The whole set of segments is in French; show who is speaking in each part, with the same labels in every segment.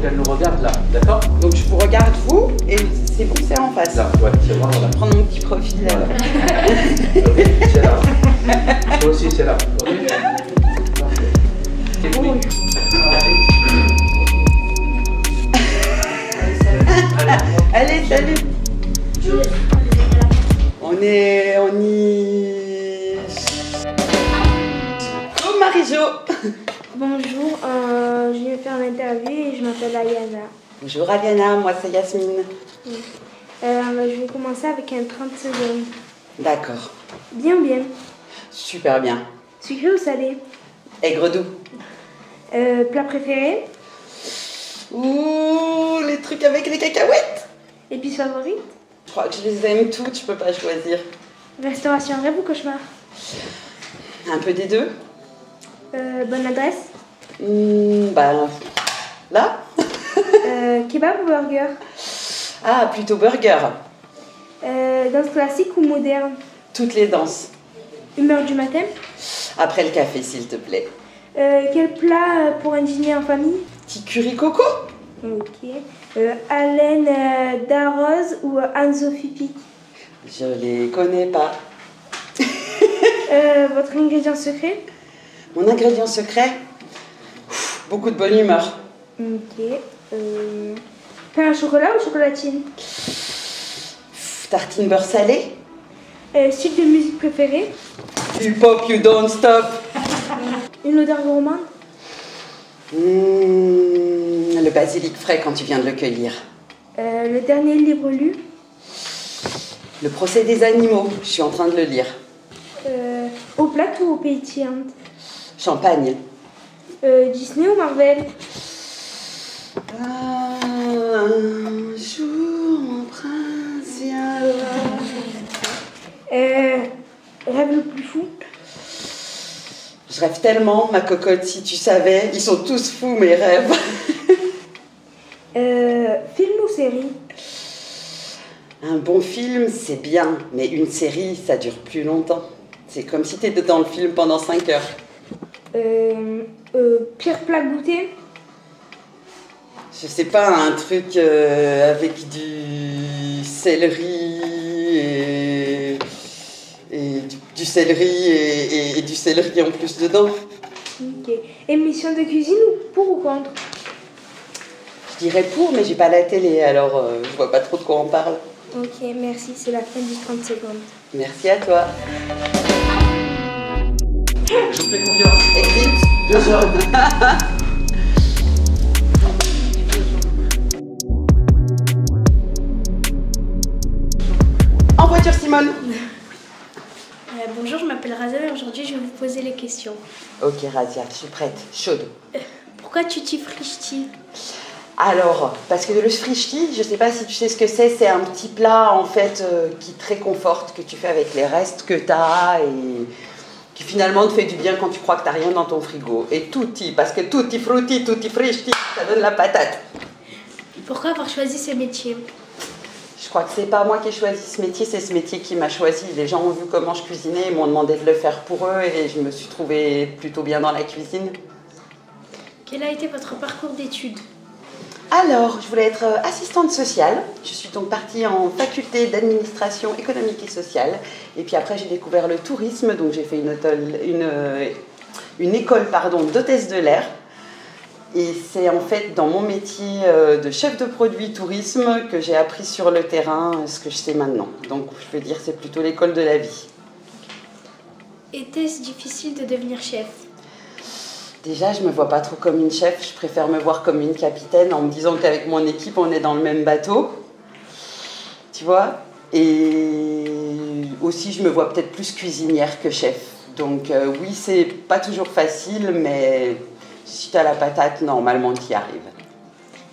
Speaker 1: qu'elle nous regarde là, d'accord?
Speaker 2: Donc je vous regarde vous et c'est vous, c'est en face.
Speaker 1: Là, ouais, c'est moi,
Speaker 2: Je
Speaker 1: voilà.
Speaker 2: vais prendre mon petit profil.
Speaker 1: Voilà. Ok, c'est là. Toi aussi, c'est là. Ok. C'est oui.
Speaker 2: Allez, salut. On y... Oh Marie-Jo.
Speaker 3: Bonjour, je viens faire l'interview et je m'appelle Ayana.
Speaker 2: Bonjour Aliana, moi c'est Yasmine.
Speaker 3: Je vais commencer avec un 30 secondes.
Speaker 2: D'accord,
Speaker 3: Bien, bien.
Speaker 2: super bien.
Speaker 3: Sucré ou salé?
Speaker 2: Aigre doux.
Speaker 3: Plat préféré?
Speaker 2: Ouh, les trucs avec les cacahuètes.
Speaker 3: Épice favorite?
Speaker 2: Je crois que je les aime toutes, je peux pas choisir.
Speaker 3: Restauration rêve ou cauchemar?
Speaker 2: Un peu des deux.
Speaker 3: Bonne adresse?
Speaker 2: Ben, là.
Speaker 3: Kebab ou burger?
Speaker 2: Ah, plutôt burger.
Speaker 3: Danse classique ou moderne?
Speaker 2: Toutes les danses.
Speaker 3: Humeur du matin?
Speaker 2: Après le café, s'il te plaît.
Speaker 3: Quel plat pour un dîner en famille?
Speaker 2: Petit curry coco.
Speaker 3: Ok. Alain Darroze ou Anne-Sophie Pic?
Speaker 2: Je les connais pas.
Speaker 3: Votre ingrédient secret?
Speaker 2: Mon ingrédient secret? Beaucoup de bonne humeur.
Speaker 3: Ok. Pain au chocolat ou chocolatine?
Speaker 2: Tartine beurre salé.
Speaker 3: Style de musique préférée?
Speaker 2: Du pop, you don't stop.
Speaker 3: Une odeur gourmande?
Speaker 2: Le basilic frais quand tu viens de le cueillir.
Speaker 3: Le dernier livre lu?
Speaker 2: Le procès des animaux, je suis en train de le lire.
Speaker 3: Eau plate ou eau pétillante?
Speaker 2: Champagne.
Speaker 3: Disney ou Marvel?
Speaker 2: Un jour, mon prince viendra.
Speaker 3: Rêve le plus fou?
Speaker 2: Je rêve tellement, ma cocotte, si tu savais. Ils sont tous fous, mes rêves.
Speaker 3: Film ou série?
Speaker 2: Un bon film, c'est bien, mais une série, ça dure plus longtemps. C'est comme si t'étais dans le film pendant 5 heures.
Speaker 3: Pire plat goûté?
Speaker 2: Je sais pas, un truc avec du céleri et du céleri et du céleri en plus dedans.
Speaker 3: Ok. Émission de cuisine ou pour ou contre?
Speaker 2: Je dirais pour, mais j'ai pas la télé, alors je vois pas trop de quoi on parle.
Speaker 3: Ok, merci, c'est la fin du 30 secondes.
Speaker 2: Merci à toi.
Speaker 1: Je vous fais confiance.
Speaker 2: Exit.
Speaker 1: 2 heures.
Speaker 2: En voiture, Simone.
Speaker 3: Bonjour, je m'appelle Razan et aujourd'hui je vais vous poser les questions.
Speaker 2: Ok, Razia, je suis prête, chaude.
Speaker 3: Pourquoi Tutti Frutti?
Speaker 2: Alors, parce que le frichti, je sais pas si tu sais ce que c'est un petit plat en fait qui te réconforte, que tu fais avec les restes que tu as et qui finalement te fait du bien quand tu crois que tu n'as rien dans ton frigo. Et tutti, parce que tutti frutti, tutti frichti, ça donne la patate.
Speaker 3: Pourquoi avoir choisi ce métier?
Speaker 2: Je crois que c'est pas moi qui ai choisi ce métier, c'est ce métier qui m'a choisi. Les gens ont vu comment je cuisinais, ils m'ont demandé de le faire pour eux et je me suis trouvée plutôt bien dans la cuisine.
Speaker 3: Quel a été votre parcours d'études?
Speaker 2: Alors, je voulais être assistante sociale. Je suis donc partie en faculté d'administration économique et sociale. Et puis après, j'ai découvert le tourisme. Donc, j'ai fait une école d'hôtesse de l'air. Et c'est en fait dans mon métier de chef de produit tourisme que j'ai appris sur le terrain ce que je sais maintenant. Donc, je peux dire que c'est plutôt l'école de la vie.
Speaker 3: Était-ce difficile de devenir chef?
Speaker 2: Déjà, je me vois pas trop comme une chef, je préfère me voir comme une capitaine en me disant qu'avec mon équipe, on est dans le même bateau. Tu vois? Et aussi, je me vois peut-être plus cuisinière que chef. Donc oui, c'est pas toujours facile, mais si tu as la patate, normalement, tu y arrives.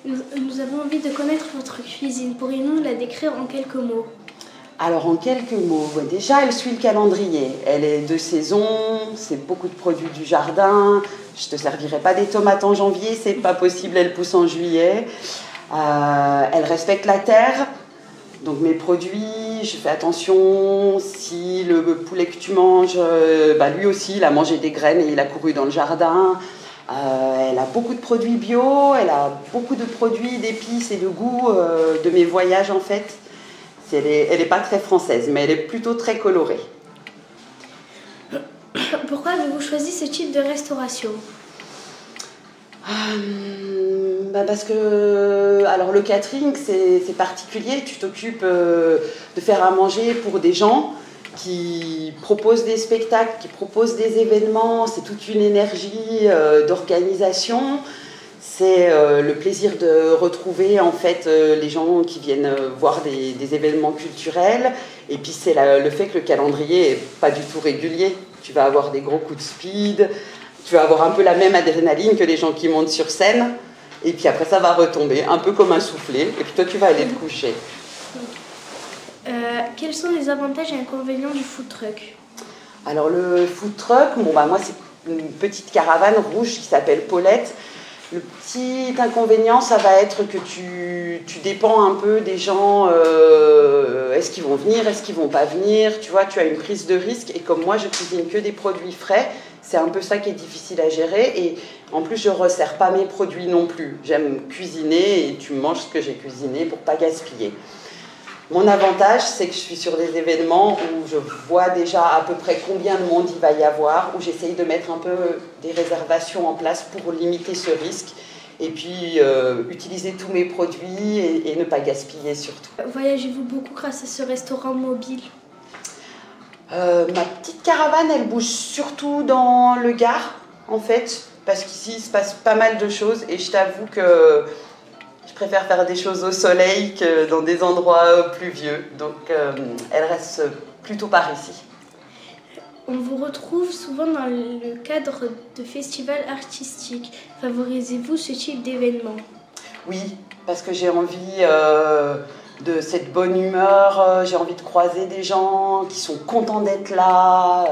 Speaker 3: Nous avons envie de connaître votre cuisine. Pourriez-vous la décrire en quelques mots?
Speaker 2: Alors, en quelques mots, déjà, elle suit le calendrier. Elle est de saison, c'est beaucoup de produits du jardin. Je te servirai pas des tomates en janvier, c'est pas possible, elles poussent en juillet. Elle respecte la terre. Donc, mes produits, je fais attention. Si le poulet que tu manges, lui aussi, il a mangé des graines et il a couru dans le jardin. Elle a beaucoup de produits bio, elle a beaucoup de produits d'épices et de goût de mes voyages en fait. Elle n'est pas très française, mais elle est plutôt très colorée.
Speaker 3: Pourquoi avez-vous choisi ce type de restauration?
Speaker 2: Parce que alors le catering c'est particulier, tu t'occupes de faire à manger pour des gens qui proposent des spectacles, qui proposent des événements, c'est toute une énergie d'organisation, c'est le plaisir de retrouver en fait les gens qui viennent voir des événements culturels, et puis c'est le fait que le calendrier est pas du tout régulier, tu vas avoir des gros coups de speed, tu vas avoir un peu la même adrénaline que les gens qui montent sur scène, et puis après ça va retomber, un peu comme un soufflet, et puis toi tu vas aller te coucher.
Speaker 3: Quels sont les avantages et inconvénients du food truck?
Speaker 2: Alors le food truck, moi c'est une petite caravane rouge qui s'appelle Paulette. Le petit inconvénient, ça va être que tu dépends un peu des gens, est-ce qu'ils vont venir, est-ce qu'ils vont pas venir, tu vois, tu as une prise de risque, et comme moi je cuisine que des produits frais, c'est un peu ça qui est difficile à gérer, et en plus je ne resserre pas mes produits non plus. J'aime cuisiner et tu manges ce que j'ai cuisiné pour pas gaspiller. Mon avantage, c'est que je suis sur des événements où je vois déjà à peu près combien de monde il va y avoir, où j'essaye de mettre un peu des réservations en place pour limiter ce risque, et puis utiliser tous mes produits et ne pas gaspiller surtout.
Speaker 3: Voyagez-vous beaucoup grâce à ce restaurant mobile?
Speaker 2: Ma petite caravane, elle bouge surtout dans le Gard, en fait, parce qu'ici, il se passe pas mal de choses, et je t'avoue que je préfère faire des choses au soleil que dans des endroits pluvieux. Donc, elle reste plutôt par ici.
Speaker 3: On vous retrouve souvent dans le cadre de festivals artistiques. Favorisez-vous ce type d'événement?
Speaker 2: Oui, parce que j'ai envie de cette bonne humeur, j'ai envie de croiser des gens qui sont contents d'être là,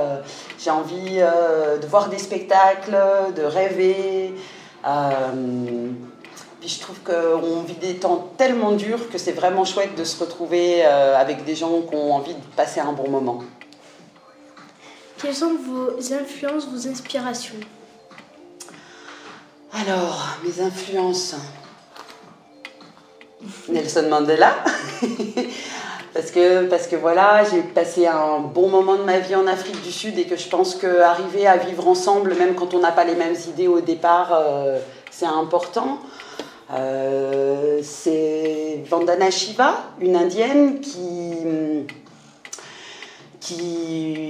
Speaker 2: j'ai envie de voir des spectacles, de rêver. Puis je trouve qu'on vit des temps tellement durs que c'est vraiment chouette de se retrouver avec des gens qui ont envie de passer un bon moment.
Speaker 3: Quelles sont vos influences, vos inspirations?
Speaker 2: Alors, mes influences. Nelson Mandela. parce que voilà, j'ai passé un bon moment de ma vie en Afrique du Sud, et que je pense qu'arriver à vivre ensemble, même quand on n'a pas les mêmes idées au départ, c'est important. C'est Vandana Shiva, une indienne qui,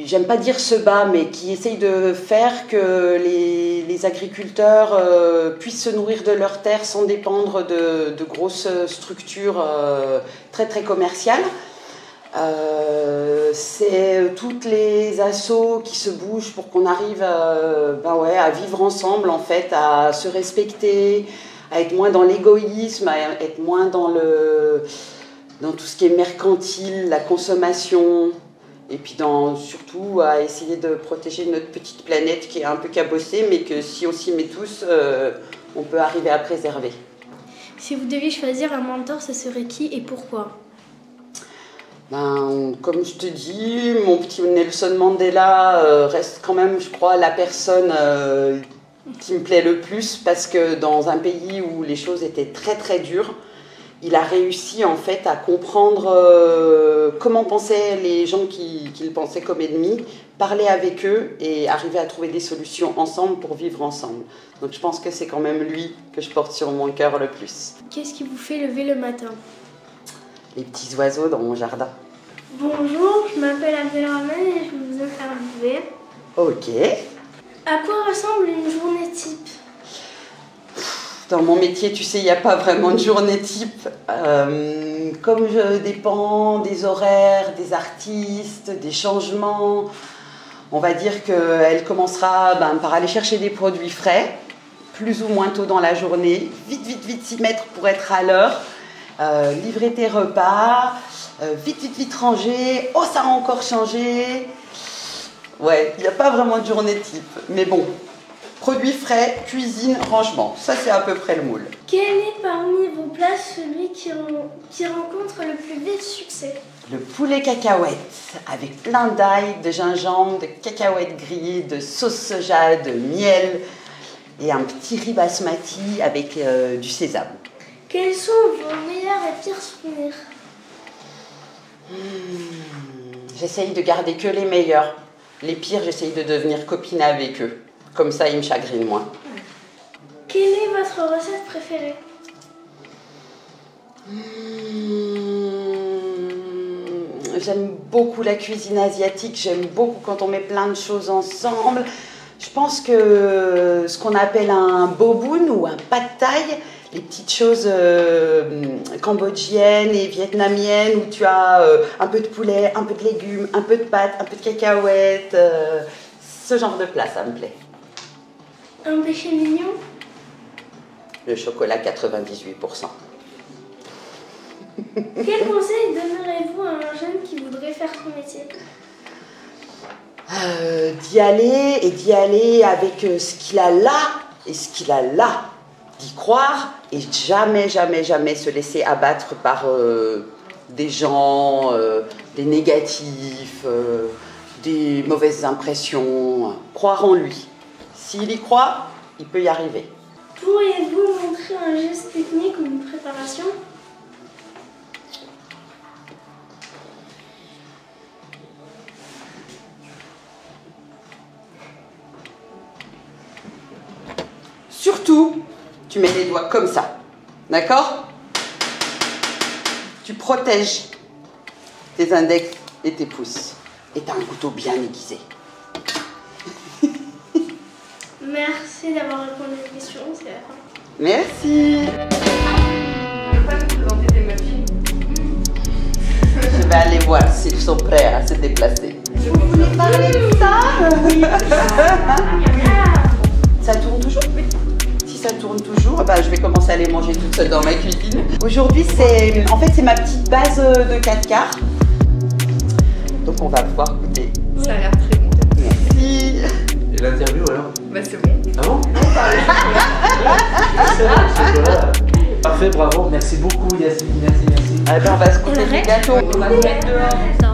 Speaker 2: j'aime pas dire se bat, mais qui essaye de faire que les agriculteurs puissent se nourrir de leurs terres sans dépendre de grosses structures très très commerciales. C'est toutes les assos qui se bougent pour qu'on arrive à vivre ensemble, en fait, à se respecter, à être moins dans l'égoïsme, à être moins dans tout ce qui est mercantile, la consommation, et puis surtout à essayer de protéger notre petite planète qui est un peu cabossée, mais que si on s'y met tous, on peut arriver à préserver.
Speaker 3: Si vous deviez choisir un mentor, ce serait qui et pourquoi?
Speaker 2: Comme je te dis, mon petit Nelson Mandela reste quand même, je crois, la personne qui me plaît le plus, parce que dans un pays où les choses étaient très très dures, il a réussi en fait à comprendre comment pensaient les gens qu'il pensait comme ennemis, parler avec eux et arriver à trouver des solutions ensemble pour vivre ensemble. Donc je pense que c'est quand même lui que je porte sur mon cœur le plus.
Speaker 3: Qu'est-ce qui vous fait lever le matin?
Speaker 2: Les petits oiseaux dans mon jardin.
Speaker 3: Bonjour, je m'appelle Abdelrahman et je vais vous interviewer.
Speaker 2: Ok.
Speaker 3: À quoi ressemble une journée type?
Speaker 2: Dans mon métier, tu sais, il n'y a pas vraiment de journée type. Comme je dépends des horaires, des artistes, des changements, on va dire qu'elle commencera par aller chercher des produits frais, plus ou moins tôt dans la journée, vite s'y mettre pour être à l'heure, livrer tes repas, vite ranger, oh ça a encore changé. Ouais, il n'y a pas vraiment de journée type, mais bon. Produits frais, cuisine, rangement. Ça, c'est à peu près le moule.
Speaker 3: Quel est parmi vos plats celui qui rencontre le plus vite succès?
Speaker 2: Le poulet cacahuète, avec plein d'ail, de gingembre, de cacahuètes grillées, de sauce soja, de miel. et un petit riz basmati avec du sésame.
Speaker 3: Quels sont vos meilleurs et pires souvenirs?
Speaker 2: J'essaye de garder que les meilleurs. Les pires, j'essaye de devenir copine avec eux. Comme ça, ils me chagrinent moins.
Speaker 3: Quelle est votre recette préférée?
Speaker 2: J'aime beaucoup la cuisine asiatique, j'aime beaucoup quand on met plein de choses ensemble. Je pense que ce qu'on appelle un boboon ou un pad thai, les petites choses cambodgiennes et vietnamiennes où tu as un peu de poulet, un peu de légumes, un peu de pâtes, un peu de cacahuètes, ce genre de plat, ça me plaît.
Speaker 3: Un péché mignon?
Speaker 2: Le chocolat 98%.
Speaker 3: Quel conseil donnerez-vous à un jeune qui voudrait faire son métier?
Speaker 2: D'y aller avec ce qu'il a là et ce qu'il a là. D'y croire et jamais, jamais, jamais se laisser abattre par des gens, des négatifs, des mauvaises impressions. Croire en lui. S'il y croit, il peut y arriver.
Speaker 3: Pourriez-vous montrer un geste technique ou une préparation?
Speaker 2: Surtout, tu mets les doigts comme ça, d'accord? Tu protèges tes index et tes pouces. Et tu as un couteau bien aiguisé.
Speaker 3: Merci d'avoir répondu à la question, c'est la fin.
Speaker 2: Merci.
Speaker 4: Tu peux pas nous présenter tes muffins?
Speaker 2: Je vais aller voir s'ils sont prêts à se déplacer. Vous voulez parler de ça? Oui. Ça tourne toujours? Oui. Si ça tourne toujours, bah, je vais commencer à les manger toute seule dans ma cuisine. Aujourd'hui, c'est ma petite base de 4 quarts. Donc on va pouvoir goûter.
Speaker 4: Ça a l'air très bon.
Speaker 2: Merci.
Speaker 1: Et l'interview alors?
Speaker 4: Bah c'est bon.
Speaker 1: Ah bon? Excellent. Parfait, bravo. Merci beaucoup Yasmine. Merci.
Speaker 2: Ah ben, on va se goûter du gâteau.
Speaker 4: On va le mettre dehors.